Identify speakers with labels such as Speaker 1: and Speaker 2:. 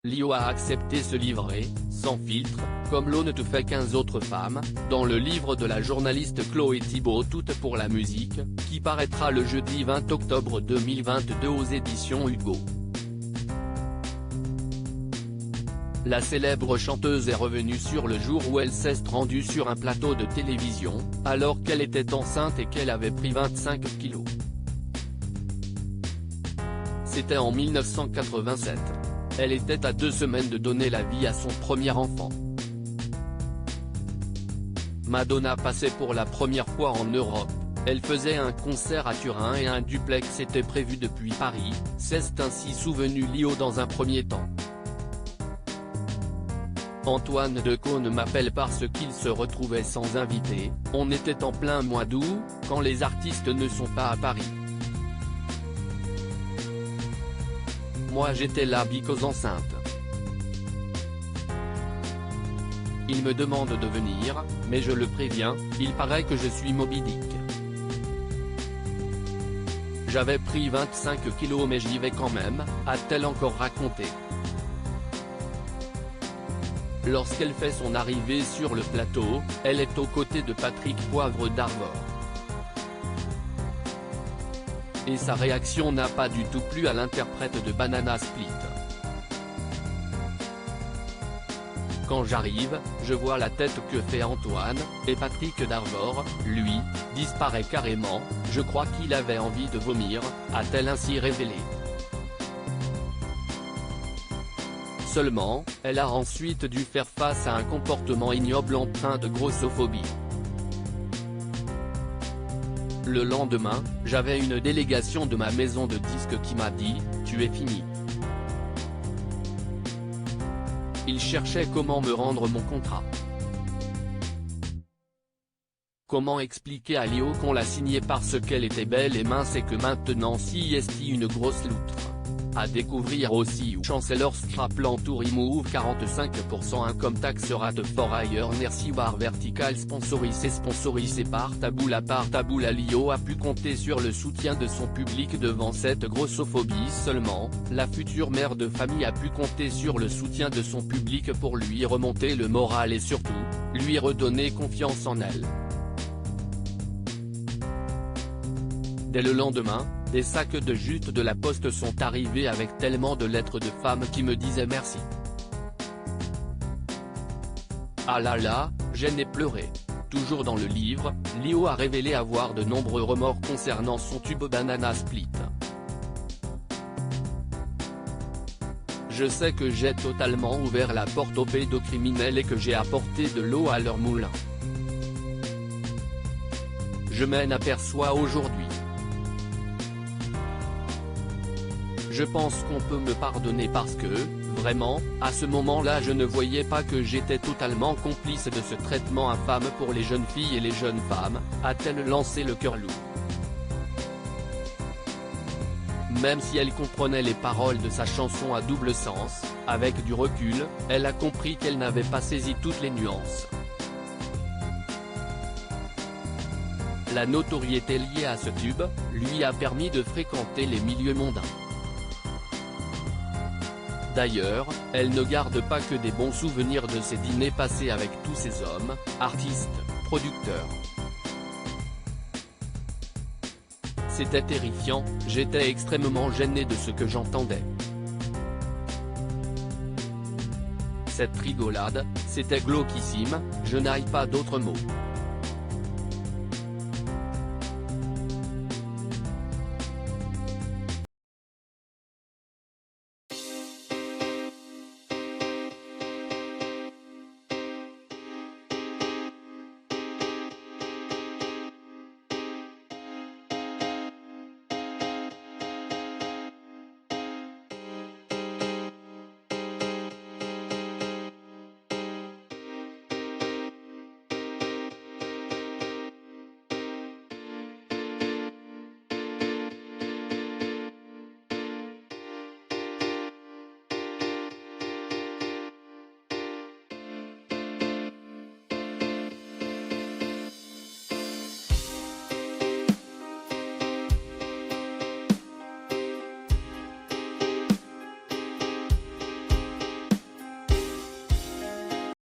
Speaker 1: Lio a accepté se livrer, sans filtre, comme l'ont fait 15 autres femmes, dans le livre de la journaliste Chloé Thibault Toute pour la musique, qui paraîtra le jeudi 20 octobre 2022 aux éditions Hugo. La célèbre chanteuse est revenue sur le jour où elle s'est rendue sur un plateau de télévision, alors qu'elle était enceinte et qu'elle avait pris 25 kilos. C'était en 1987. Elle était à 2 semaines de donner la vie à son premier enfant. Madonna passait pour la première fois en Europe, elle faisait un concert à Turin et un duplex était prévu depuis Paris, s'est ainsi souvenu Lio dans un premier temps. Antoine Decaune m'appelle parce qu'il se retrouvait sans invité, on était en plein mois d'août, quand les artistes ne sont pas à Paris. Moi j'étais là because enceinte. Il me demande de venir, mais je le préviens, il paraît que je suis Moby Dick. J'avais pris 25 kilos mais j'y vais quand même, a-t-elle encore raconté. Lorsqu'elle fait son arrivée sur le plateau, elle est aux côtés de Patrick Poivre d'Arvor. Et sa réaction n'a pas du tout plu à l'interprète de Banana Split. Quand j'arrive, je vois la tête que fait Antoine, et Patrick Darvor, lui, disparaît carrément, je crois qu'il avait envie de vomir, a-t-elle ainsi révélé. Seulement, elle a ensuite dû faire face à un comportement ignoble empreint de grossophobie. Le lendemain, j'avais une délégation de ma maison de disques qui m'a dit « Tu es fini ». Ils cherchaient comment me rendre mon contrat. Comment expliquer à Lio qu'on l'a signé parce qu'elle était belle et mince et que maintenant si est une grosse loutre. À découvrir aussi où Chancellor Scraplan to remove 45% income tax rate for higher Nercy Bar Vertical sponsorisé par Taboula Lio a pu compter sur le soutien de son public devant cette grossophobie seulement, la future mère de famille a pu compter sur le soutien de son public pour lui remonter le moral et surtout, lui redonner confiance en elle. Dès le lendemain, des sacs de jute de la poste sont arrivés avec tellement de lettres de femmes qui me disaient merci. Ah là là, j'ai pleuré. Toujours dans le livre, Lio a révélé avoir de nombreux remords concernant son tube Banana Split. Je sais que j'ai totalement ouvert la porte aux pédocriminels et que j'ai apporté de l'eau à leur moulin. Je m'en aperçois aujourd'hui. Je pense qu'on peut me pardonner parce que, vraiment, à ce moment-là je ne voyais pas que j'étais totalement complice de ce traitement infâme pour les jeunes filles et les jeunes femmes, a-t-elle lancé le cœur lourd. Même si elle comprenait les paroles de sa chanson à double sens, avec du recul, elle a compris qu'elle n'avait pas saisi toutes les nuances. La notoriété liée à ce tube, lui a permis de fréquenter les milieux mondains. D'ailleurs, elle ne garde pas que des bons souvenirs de ses dîners passés avec tous ces hommes, artistes, producteurs. C'était terrifiant, j'étais extrêmement gêné de ce que j'entendais. Cette rigolade, c'était glauquissime, je n'aille pas d'autres mots.